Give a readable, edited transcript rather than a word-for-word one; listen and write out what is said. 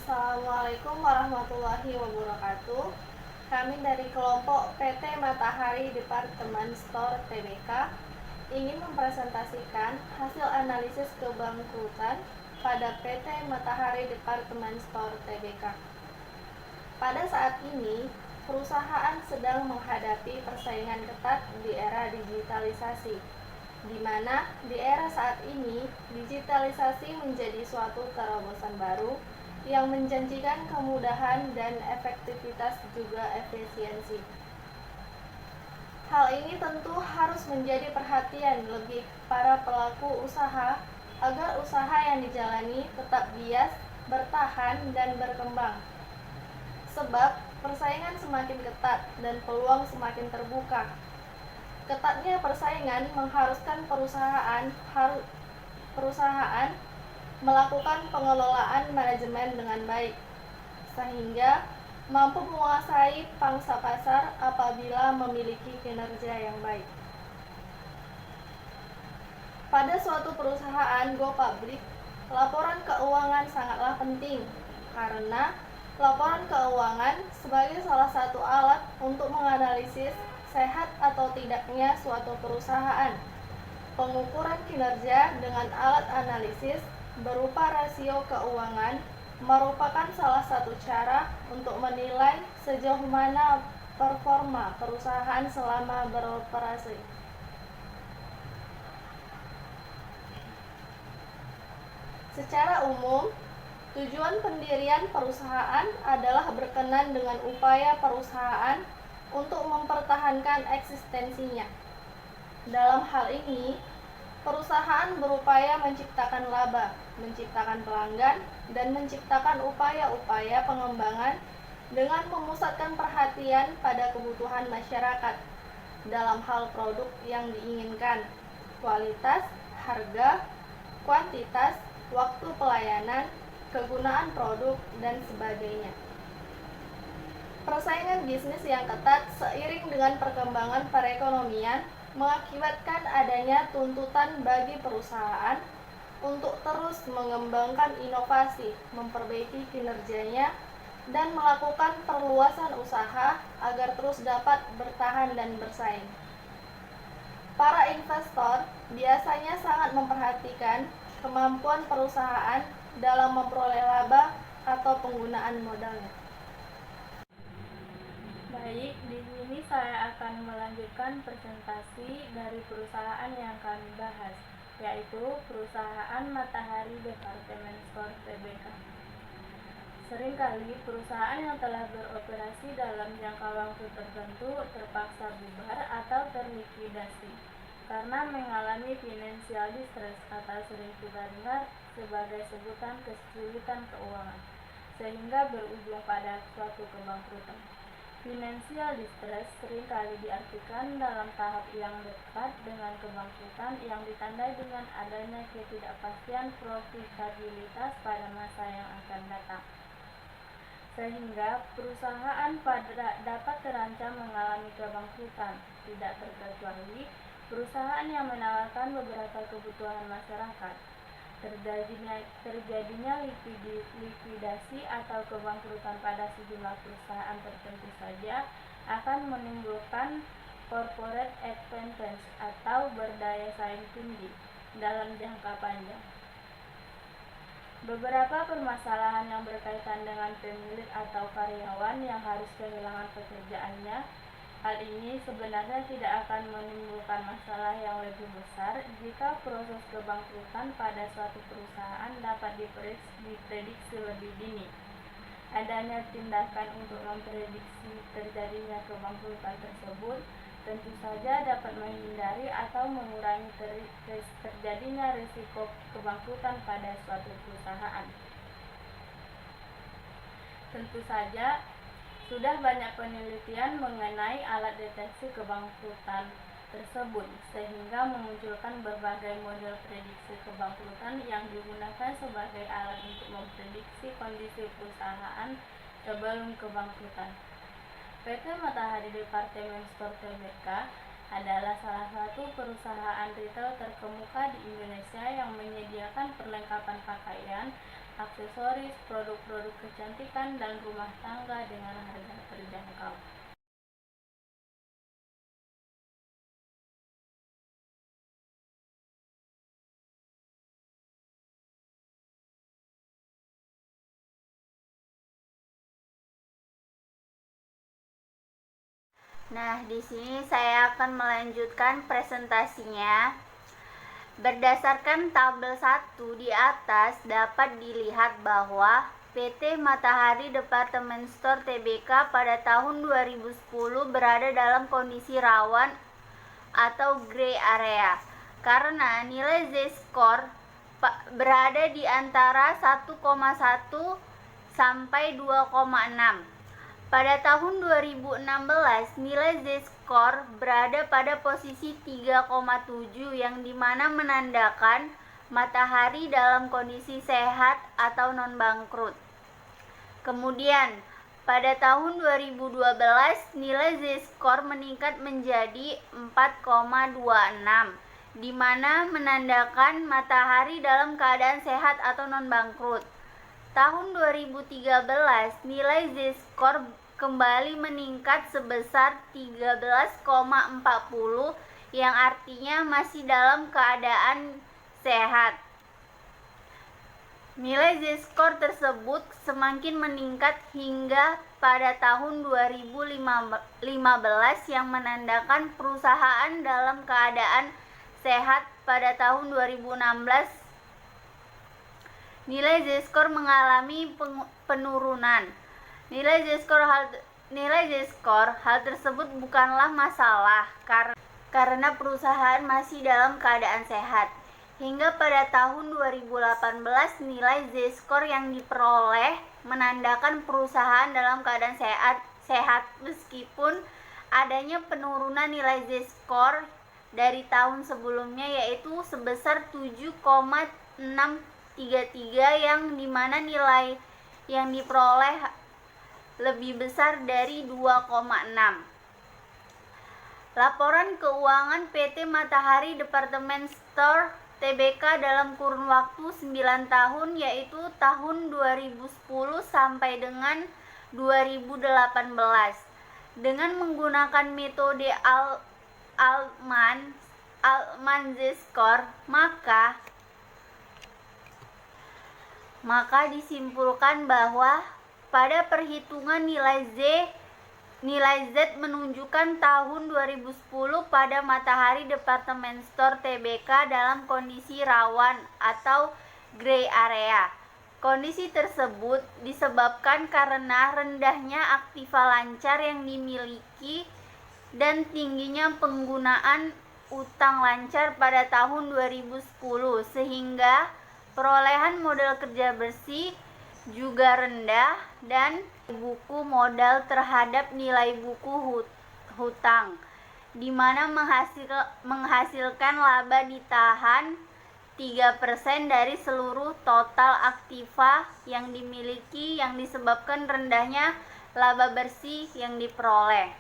Assalamualaikum warahmatullahi wabarakatuh. Kami dari kelompok PT Matahari Departemen Store Tbk ingin mempresentasikan hasil analisis kebangkrutan pada PT Matahari Departemen Store Tbk. Pada saat ini, perusahaan sedang menghadapi persaingan ketat di era digitalisasi, di mana di era saat ini digitalisasi menjadi suatu terobosan baru yang menjanjikan kemudahan dan efektivitas juga efisiensi. Hal ini tentu harus menjadi perhatian lebih para pelaku usaha agar usaha yang dijalani tetap bias, bertahan, dan berkembang. Sebab persaingan semakin ketat dan peluang semakin terbuka. Ketatnya persaingan mengharuskan perusahaan melakukan pengelolaan manajemen dengan baik, sehingga mampu menguasai pangsa pasar apabila memiliki kinerja yang baik. Pada suatu perusahaan go public, laporan keuangan sangatlah penting, karena laporan keuangan sebagai salah satu alat untuk menganalisis sehat atau tidaknya suatu perusahaan. Pengukuran kinerja dengan alat analisis berupa rasio keuangan merupakan salah satu cara untuk menilai sejauh mana performa perusahaan selama beroperasi. Secara umum, tujuan pendirian perusahaan adalah berkenan dengan upaya perusahaan untuk mempertahankan eksistensinya. Dalam hal ini, perusahaan berupaya menciptakan laba, menciptakan pelanggan, dan menciptakan upaya-upaya pengembangan dengan memusatkan perhatian pada kebutuhan masyarakat dalam hal produk yang diinginkan, kualitas, harga, kuantitas, waktu pelayanan, kegunaan produk, dan sebagainya. Persaingan bisnis yang ketat seiring dengan perkembangan perekonomian mengakibatkan adanya tuntutan bagi perusahaan untuk terus mengembangkan inovasi, memperbaiki kinerjanya, dan melakukan perluasan usaha agar terus dapat bertahan dan bersaing. Para investor biasanya sangat memperhatikan kemampuan perusahaan dalam memperoleh laba atau penggunaan modalnya. Baik, di sini saya akan melanjutkan presentasi dari perusahaan yang kami bahas, yaitu perusahaan Matahari Departemen Store Tbk. Seringkali perusahaan yang telah beroperasi dalam jangka waktu tertentu terpaksa bubar atau terlikuidasi karena mengalami financial distress atau sering kita dengar sebagai sebutan kesulitan keuangan, sehingga berujung pada suatu kebangkrutan. Financial distress seringkali diartikan dalam tahap yang dekat dengan kebangkrutan yang ditandai dengan adanya ketidakpastian profitabilitas pada masa yang akan datang, sehingga perusahaan dapat terancam mengalami kebangkrutan, tidak terkecuali perusahaan yang menawarkan beberapa kebutuhan masyarakat. Terjadinya likuidasi atau kebangkrutan pada sejumlah perusahaan tertentu saja akan menimbulkan corporate advantage atau berdaya saing tinggi dalam jangka panjang. Beberapa permasalahan yang berkaitan dengan pemilik atau karyawan yang harus kehilangan pekerjaannya. Hal ini sebenarnya tidak akan menimbulkan masalah yang lebih besar jika proses kebangkrutan pada suatu perusahaan dapat diprediksi lebih dini. Adanya tindakan untuk memprediksi terjadinya kebangkrutan tersebut tentu saja dapat menghindari atau mengurangi terjadinya risiko kebangkrutan pada suatu perusahaan. Tentu saja, sudah banyak penelitian mengenai alat deteksi kebangkrutan tersebut, sehingga memunculkan berbagai model prediksi kebangkrutan yang digunakan sebagai alat untuk memprediksi kondisi perusahaan sebelum kebangkrutan. PT Matahari Departemen Store Tbk adalah salah satu perusahaan retail terkemuka di Indonesia yang menyediakan perlengkapan pakaian, aksesoris, produk-produk kecantikan, dan rumah tangga dengan harga terjangkau. Nah, di sini saya akan melanjutkan presentasinya. Berdasarkan tabel 1 di atas dapat dilihat bahwa PT Matahari Department Store Tbk pada tahun 2010 berada dalam kondisi rawan atau gray area karena nilai Z-score berada di antara 1,1 sampai 2,6. Pada tahun 2016, nilai Z-score berada pada posisi 3,7 yang dimana menandakan Matahari dalam kondisi sehat atau non-bangkrut. Kemudian, pada tahun 2012, nilai Z-score meningkat menjadi 4,26, di mana menandakan Matahari dalam keadaan sehat atau non-bangkrut. Tahun 2013, nilai Z-score kembali meningkat sebesar 13,40 yang artinya masih dalam keadaan sehat. Nilai Z-score tersebut semakin meningkat hingga pada tahun 2015 yang menandakan perusahaan dalam keadaan sehat. Pada tahun 2016 nilai Z-score mengalami penurunan. Nilai Z-score hal tersebut bukanlah masalah karena perusahaan masih dalam keadaan sehat. Hingga pada tahun 2018 nilai Z-score yang diperoleh menandakan perusahaan dalam keadaan sehat meskipun adanya penurunan nilai Z-score dari tahun sebelumnya yaitu sebesar 7,633 yang dimana nilai yang diperoleh lebih besar dari 2,6. Laporan keuangan PT Matahari Department Store Tbk dalam kurun waktu 9 tahun yaitu tahun 2010 sampai dengan 2018 dengan menggunakan metode Altman Z-score maka disimpulkan bahwa pada perhitungan nilai Z menunjukkan tahun 2010 pada Matahari Department Store Tbk dalam kondisi rawan atau gray area. Kondisi tersebut disebabkan karena rendahnya aktiva lancar yang dimiliki dan tingginya penggunaan utang lancar pada tahun 2010 sehingga perolehan modal kerja bersih juga rendah dan buku modal terhadap nilai buku hutang, di mana menghasilkan laba ditahan 3% dari seluruh total aktiva yang dimiliki yang disebabkan rendahnya laba bersih yang diperoleh.